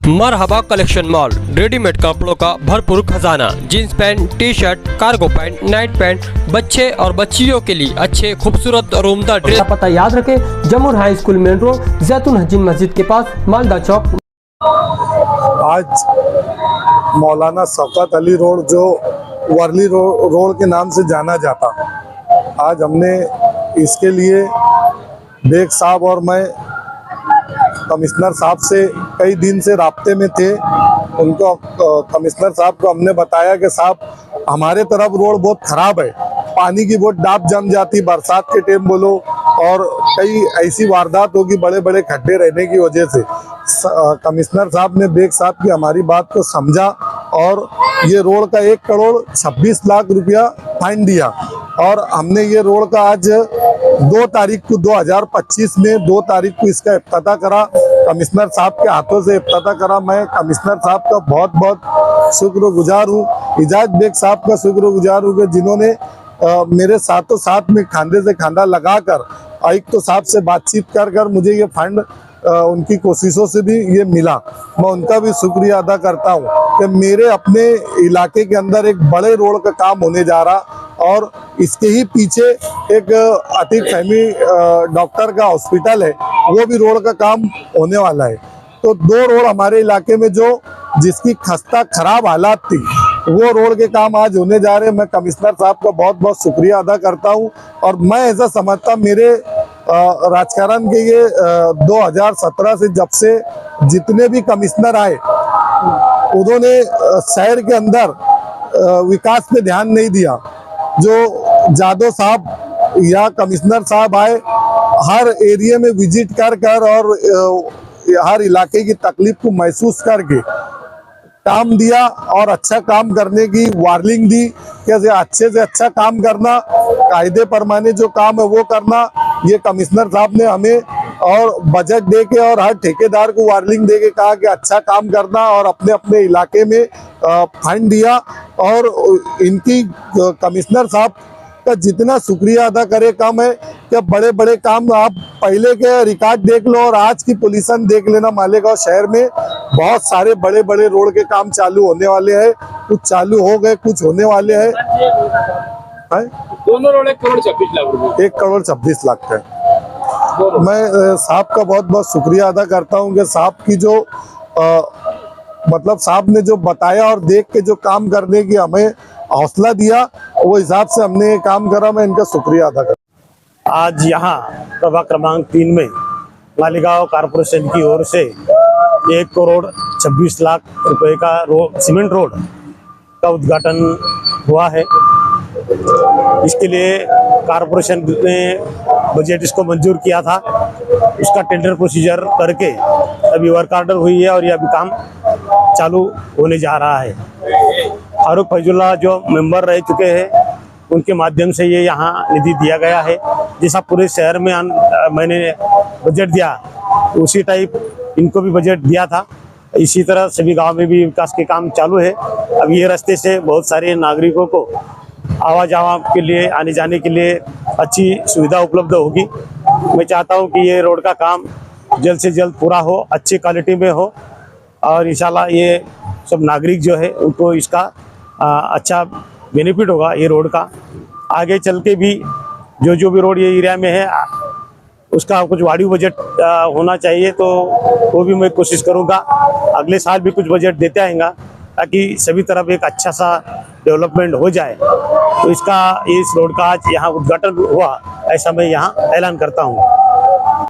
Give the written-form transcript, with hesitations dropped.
मरहबा collection mall, readymade कपड़ों का भरपूर खजाना। Jeans pant, T shirt, cargo pant, night pant, बच्चे और बच्चियों के लिए अच्छे खूबसूरत और उम्दा ड्रेस। पता याद रखें, जमुर हाई स्कूल मेन रोड, जैतून हजीन मस्जिद के पास, मालदा चौक। आज मौलाना शौकत अली रोड, जो वर्ली रोड के नाम से जाना जाता, आज हमने इसके लिए बेग साहब और मैं कमिश्नर साहब से कई दिन से राब्ते में थे। उनको कमिश्नर साहब को हमने बताया कि साहब हमारे तरफ रोड बहुत ख़राब है, पानी की बहुत डाब जम जाती, बरसात के टाइम बोलो, और कई ऐसी वारदात होगी बड़े बड़े खड्डे रहने की वजह से। कमिश्नर साहब ने बेग साहब की हमारी बात को समझा और ये रोड का 1,26 लाख रुपया फाइन दिया। और हमने ये रोड का आज 2 तारीख को 2025 में 2 तारीख को इसका इफ्तिताह करा, कमिश्नर साहब के हाथों से इफ्तिताह करा। मैं कमिश्नर साहब का बहुत बहुत शुक्रगुजार हूँ, इजाज बेग साहब का शुक्रगुजार हूँ कि जिन्होंने मेरे साथों साथ में खांधे से खांधा लगाकर आयुक्त साहब से बातचीत कर मुझे ये फंड उनकी कोशिशों से भी ये मिला। मैं उनका भी शुक्रिया अदा करता हूँ कि मेरे अपने इलाके के अंदर एक बड़े रोड का काम होने जा रहा, और इसके ही पीछे एक अतीक फहमी डॉक्टर का हॉस्पिटल है, वो भी रोड का काम होने वाला है। तो 2 रोड हमारे इलाके में जो जिसकी खस्ता खराब हालात थी, वो रोड के काम आज होने जा रहे हैं। मैं कमिश्नर साहब का बहुत बहुत शुक्रिया अदा करता हूँ। और मैं ऐसा समझता, मेरे राजकारण के ये 2017 से जब से जितने भी कमिश्नर आए, उन्होंने शहर के अंदर विकास पे ध्यान नहीं दिया। जो जादव साहब या कमिश्नर साहब आए, हर एरिया में विजिट कर और हर इलाके की तकलीफ को महसूस करके काम दिया और अच्छा काम करने की वार्निंग दी कि अच्छे से अच्छा काम करना, कायदे परमाने जो काम है वो करना। ये कमिश्नर साहब ने हमें और बजट दे के और हर ठेकेदार को वार्निंग दे के कहा कि अच्छा काम करना, और अपने अपने इलाके में फंड दिया। और इनकी कमिश्नर साहब का जितना शुक्रिया अदा करे कम है कि बड़े बड़े काम आप पहले के रिकॉर्ड देख लो और आज की पोजीशन देख लेना। मालेगांव शहर में बहुत सारे बड़े बड़े रोड के काम चालू होने वाले हैं, कुछ चालू हो गए, कुछ होने वाले हैं। दोनों रोड 1,26 लाख रुपए, 1,26 लाख है। मैं साहब का बहुत बहुत शुक्रिया अदा करता हूँ कि साहब की जो मतलब साहब ने जो बताया और देख के जो काम करने की हमें हौसला दिया, वो हिसाब से हमने ये काम करा। मैं इनका शुक्रिया अदा करता हूँ। आज यहाँ प्रभाग क्रमांक 3 में मालेगांव कारपोरेशन की ओर से 1,26 लाख रुपए का सीमेंट रोड का उद्घाटन हुआ है। इसके लिए कारपोरेशन ने बजट इसको मंजूर किया था, उसका टेंडर प्रोसीजर करके अभी वर्क ऑर्डर हुई है और ये अभी काम चालू होने जा रहा है। फारूक फैजुल्ला जो मेंबर रह चुके हैं, उनके माध्यम से ये यहाँ निधि दिया गया है। जैसा पूरे शहर में मैंने बजट दिया, उसी टाइप इनको भी बजट दिया था। इसी तरह सभी गांव में भी विकास के काम चालू है। अब ये रास्ते से बहुत सारे नागरिकों को आवाजाही के लिए, आने जाने के लिए अच्छी सुविधा उपलब्ध होगी। मैं चाहता हूं कि ये रोड का काम जल्द से जल्द पूरा हो, अच्छी क्वालिटी में हो, और इंशाल्लाह ये सब नागरिक जो है उनको इसका अच्छा बेनिफिट होगा ये रोड का। आगे चल के भी जो भी रोड ये एरिया में है, उसका कुछ वाड़ियों बजट होना चाहिए, तो वो भी मैं कोशिश करूँगा। अगले साल भी कुछ बजट देते आएगा ताकि सभी तरफ एक अच्छा सा डेवलपमेंट हो जाए। तो इस रोड का आज यहाँ उद्घाटन हुआ, ऐसा मैं यहाँ ऐलान करता हूँ।